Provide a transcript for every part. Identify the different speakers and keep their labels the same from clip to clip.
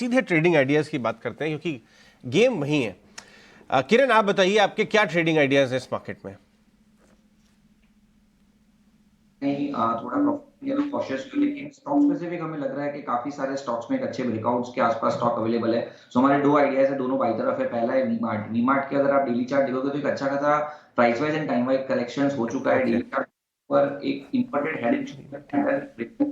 Speaker 1: सीधे trading ideas की बात करते हैं क्योंकि गेम वही है। किरण, आप बताइए आपके क्या ट्रेडिंग आइडियाज हैं इस मार्केट में?
Speaker 2: नहीं, थोड़ा कॉशियस भी, लेकिन स्टॉक स्पेसिफिक हमें लग रहा है कि काफी सारे स्टॉक्स में एक अच्छे ब्रेकआउट्स के आसपास स्टॉक अवेलेबल है। सो हमारे दो आइडियाज है, दोनों बाई तरफ है। पहला है वीमार्ट। वीमार्ट के अगर आप डेली चार्ट देखोगे तो एक अच्छा खासा price wise and time wise correction हो चुका है।
Speaker 1: ओके।
Speaker 2: डेली चार्ट पर एक इन्वर्टेड हेड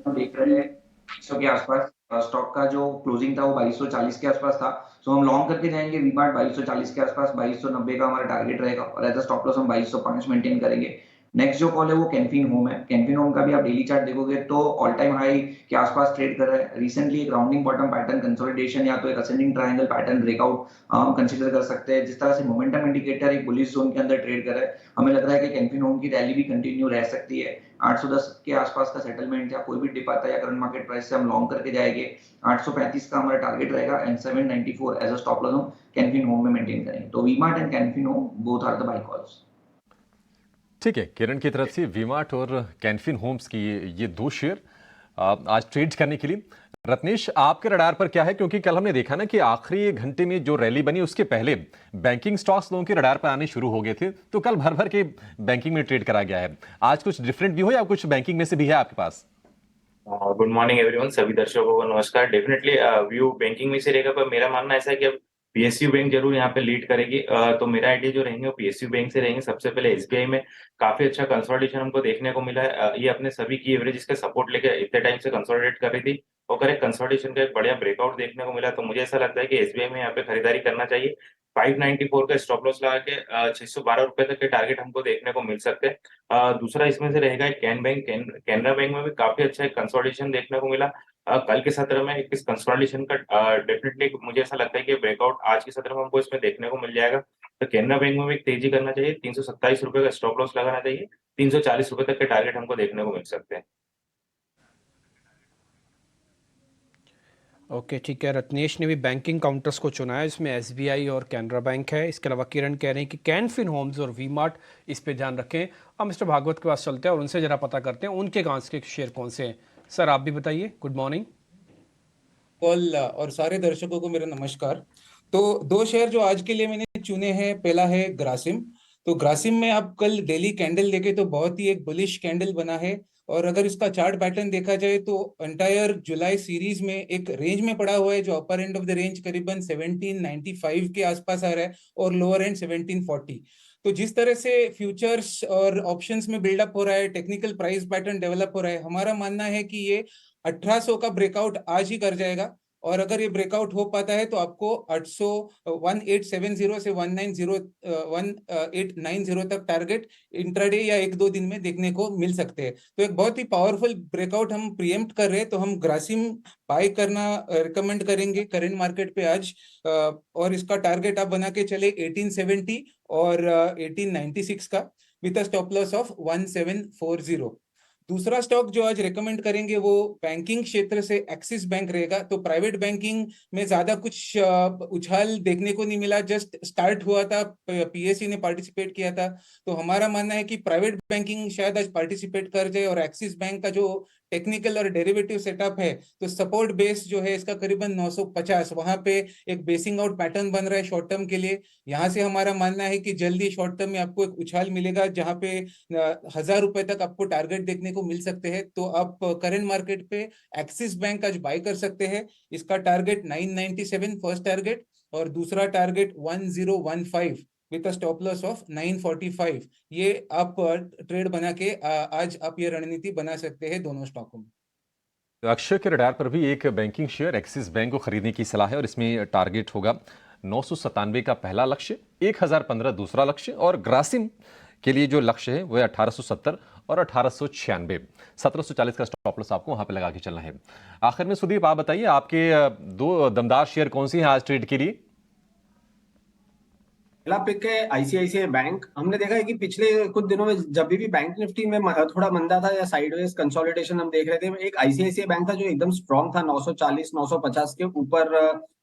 Speaker 2: देख रहे हैं 2200 के आसपास। स्टॉक का जो क्लोजिंग था वो 2240 के आसपास था। सो हम लॉन्ग करके जाएंगे वीमार्ट 2240 के आसपास। 2290 का हमारा टारगेट रहेगा और एज अ स्टॉप लॉस हम 2205 मेंटेन करेंगे। नेक्स्ट जो कॉल है वो कैनफिन होम है। कैनफिन होम का भी आप डेली चार्ट देखोगे तो ऑल टाइम हाई के आसपास ट्रेड कर रहा है। रिसेंटली एक राउंडिंग बॉटम पैटर्न कंसोलिडेशन या तो एक असेंडिंग ट्रायंगल पैटर्न ब्रेकआउट हम कंसीडर कर सकते हैं। जिस तरह से मोमेंटम इंडिकेटर एक बुलिश जोन के अंदर ट्रेड कर रहा है, हमें लग रहा है कि कैनफिन होम की रैली भी कंटिन्यू रह सकती है। 810 के आसपास का सेटलमेंट या कोई भी डिप आता है या करंट मार्केट प्राइस से हम लॉन्ग करके जाएंगे। 835 का हमारा टारगेट रहेगा and 794 as a stop loss हम कैनफिन होम में मेंटेन करेंगे। तो VMart and Canfin Home both are the buy calls.
Speaker 3: ठीक है, किरण की तरफ से वीमार्ट और कैनफिन होम्स की ये दो शेयर आज ट्रेड करने के लिए। रत्नेश, आपके रडार पर क्या है? क्योंकि कल हमने देखा ना कि आखिरी घंटे में जो रैली बनी उसके पहले बैंकिंग स्टॉक्स लोगों के रडार पर आने शुरू हो गए थे, तो कल भर भर के बैंकिंग में ट्रेड करा गया है। आज कुछ डिफरेंट व्यू है या कुछ बैंकिंग में से भी है आपके पास?
Speaker 4: गुड मॉर्निंग एवरीवन, सभी दर्शकों को नमस्कार। डेफिनेटली व्यू बैंकिंग में से रहेगा, पर मेरा मानना ऐसा है कि अब पीएसयू बैंक जरूर यहाँ पे लीड करेगी। तो मेरा आइडिया जो रहेंगे वो पीएसयू बैंक से रहेंगे। सबसे पहले एसबीआई में काफी अच्छा कंसोलिडेशन हमको देखने को मिला है। ये अपने सभी की एवरेज का सपोर्ट लेकर इतने टाइम से कंसोलिडेट कर रही थी और करेक्ट कंसोलिडेशन का एक बढ़िया ब्रेकआउट देखने को मिला। तो मुझे ऐसा लगता है कि एसबीआई में यहाँ पे खरीदारी करना चाहिए। 594 का स्टॉप लॉस लगा के 612 रुपए तक के टारगेट हमको देखने को मिल सकते हैं। दूसरा इसमें से रहेगा कैनरा बैंक में भी काफी अच्छा एक कंसोलिडेशन देखने को मिला। कल के सत्र में इस कंसोलिडेशन का डेफिनेटली मुझे ऐसा लगता है कि ब्रेकआउट आज के सत्र में हमको इसमें देखने को मिल जाएगा। तो कैनरा बैंक में भी एक तेजी करना चाहिए। 327 रुपए का स्टॉप लॉस लगाना चाहिए। 340 रुपए तक के टारगेट हमको देखने को मिल सकते हैं।
Speaker 5: ओके, ठीक है। रत्नेश ने भी बैंकिंग काउंटर्स को चुना है, इसमें एसबीआई और कैनरा बैंक है। इसके अलावा किरण कह रहे हैं कि कैनफिन होम्स और वीमार्ट, इस पे ध्यान रखें। अब मिस्टर भागवत के पास चलते हैं और उनसे जरा पता करते हैं उनके कांस के शेयर कौन से हैं। सर, आप भी बताइए। Good morning.
Speaker 6: कॉल और सारे दर्शकों को मेरा नमस्कार। तो दो शेयर जो आज के लिए मैंने चुने हैं, पहला है ग्रासिम। तो ग्रासिम में आप कल डेली कैंडल देखे तो बहुत ही एक बुलिश कैंडल बना है। और अगर इसका चार्ट पैटर्न देखा जाए तो एंटायर जुलाई सीरीज में एक रेंज में पड़ा हुआ है, जो अपर एंड ऑफ द रेंज करीबन 1795 के आसपास आ रहा है और लोअर एंड 1740। तो जिस तरह से फ्यूचर्स और ऑप्शंस में बिल्डअप हो रहा है, टेक्निकल प्राइस पैटर्न डेवलप हो रहा है, हमारा मानना है कि ये 1800 का ब्रेकआउट आज ही कर जाएगा। और अगर ये ब्रेकआउट हो पाता है तो आपको 800 1870 से 1890 तक टारगेट इंट्राडे या एक दो दिन में देखने को मिल सकते हैं। तो एक बहुत ही पावरफुल ब्रेकआउट हम प्रीएम्प्ट कर रहे हैं, तो हम ग्रासिम बाय करना रिकमेंड करेंगे करंट मार्केट पे आज। और इसका टारगेट आप बना के चले 1870 और 1896 का, with a stop loss of 1740। दूसरा स्टॉक जो आज रेकमेंड करेंगे वो बैंकिंग क्षेत्र से एक्सिस बैंक रहेगा। तो प्राइवेट बैंकिंग में ज्यादा कुछ उछाल देखने को नहीं मिला, जस्ट स्टार्ट हुआ था, पीएससी ने पार्टिसिपेट किया था। तो हमारा मानना है कि प्राइवेट बैंकिंग शायद आज पार्टिसिपेट कर जाए। और एक्सिस बैंक का जो टेक्निकल और डेरिवेटिव सेटअप है, तो सपोर्ट बेस जो है इसका करीबन 950, वहां पे एक बेसिंग आउट पैटर्न बन रहा है शॉर्ट टर्म के लिए। यहाँ से हमारा मानना है कि जल्दी शॉर्ट टर्म में आपको एक उछाल मिलेगा, जहां पे 1000 रुपए तक आपको टारगेट देखने को मिल सकते हैं। तो आप करंट मार्केट पे एक्सिस बैंक आज बाय कर सकते हैं। इसका टारगेट 997 फर्स्ट टारगेट, और दूसरा target 1015 with stop loss of 945। ये आप ट्रेड बना के आज आप ये रणनीति बना सकते हैं दोनों स्टॉकों में।
Speaker 3: तो अक्षय के रडार पर भी एक बैंकिंग शेयर एक्सिस बैंक को खरीदने की सलाह है और इसमें टारगेट होगा 997 का पहला लक्ष्य, 1015 दूसरा लक्ष्य, और ग्रासिम के लिए जो लक्ष्य है वह 1870 और 1896। 1740 का स्टॉप लॉस आपको वहां पे लगा के चलना है। आखिर में सुदीप, आप बताइए आपके दो दमदार शेयर कौन सी हैं आज ट्रेड के लिए?
Speaker 7: पहला पिक है आईसीआईसीआई बैंक। हमने देखा है कि पिछले कुछ दिनों में जब भी बैंक निफ्टी में थोड़ा मंदा था या साइडवेज कंसोलिडेशन हम देख रहे थे, एक आईसीआईसीआई बैंक था जो एकदम स्ट्रांग था, 940 950 के ऊपर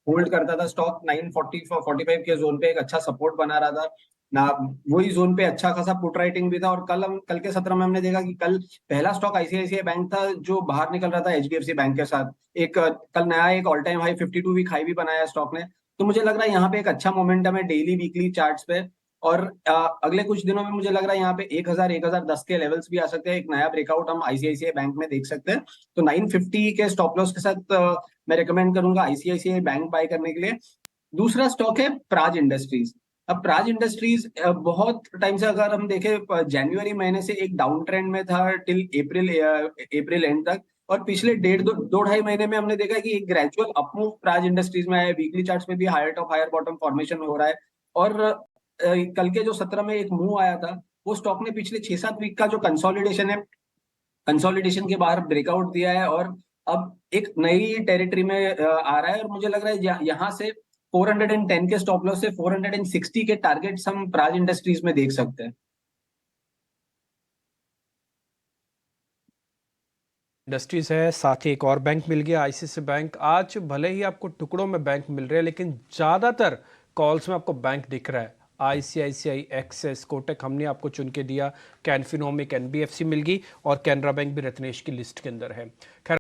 Speaker 7: होल्ड करता था स्टॉक। 940 45 के जोन पे एक अच्छा सपोर्ट बना रहा था। ना, वही जोन पे अच्छा खासा पुट राइटिंग भी था। और कल के सत्र में हमने देखा कि कल पहला स्टॉक आईसीआईसीआई बैंक था जो बाहर निकल रहा था एचडीएफसी बैंक के साथ। एक कल नया एक all time high 52 week high भी बनाया स्टॉक ने। तो मुझे लग रहा है यहाँ पे एक अच्छा मोमेंटम है डेली वीकली चार्ट्स पे। और अगले कुछ दिनों में मुझे लग रहा है यहाँ पे 1010 के लेवल्स भी आ सकते हैं। एक नया ब्रेकआउट हम आईसीआईसीआई बैंक में देख सकते हैं। तो 950 के स्टॉप लॉस के साथ मैं रिकमेंड करूंगा आईसीआईसीआई बैंक बाय करने के लिए। दूसरा स्टॉक है प्राज इंडस्ट्रीज। अब प्राज इंडस्ट्रीज बहुत टाइम से अगर हम देखें जनवरी महीने से एक डाउन ट्रेंड में था टिल अप्रैल एंड तक। और पिछले डेढ़ दो ढाई महीने में हमने देखा कि एक ग्रेजुअल अपमूव प्राज इंडस्ट्रीज में आया। वीकली चार्ट्स में भी higher top higher bottom formation हो रहा है। और कल के जो सत्र में एक मूव आया था, वो स्टॉक ने पिछले 6-7 वीक का जो कंसोलिडेशन है, कंसोलिडेशन के बाहर ब्रेकआउट दिया है और अब एक नई टेरिटरी में आ रहा है। और मुझे लग रहा है यहाँ से 410 के स्टॉप लॉस से 460 के टारगेट्स हम प्राज इंडस्ट्रीज में देख सकते हैं।
Speaker 5: इंडस्ट्रीज है, साथ ही एक और बैंक मिल गया आईसीआईसीआई बैंक। आज भले ही आपको टुकड़ों में बैंक मिल रहे हैं, लेकिन ज़्यादातर कॉल्स में आपको बैंक दिख रहा है। आईसीआईसीआई, एक्सिस, कोटक हमने आपको चुन के दिया। कैनफिन होम एक एनबीएफसी मिल गई और कैनरा बैंक भी रत्नेश की लिस्ट के अंदर है। खैर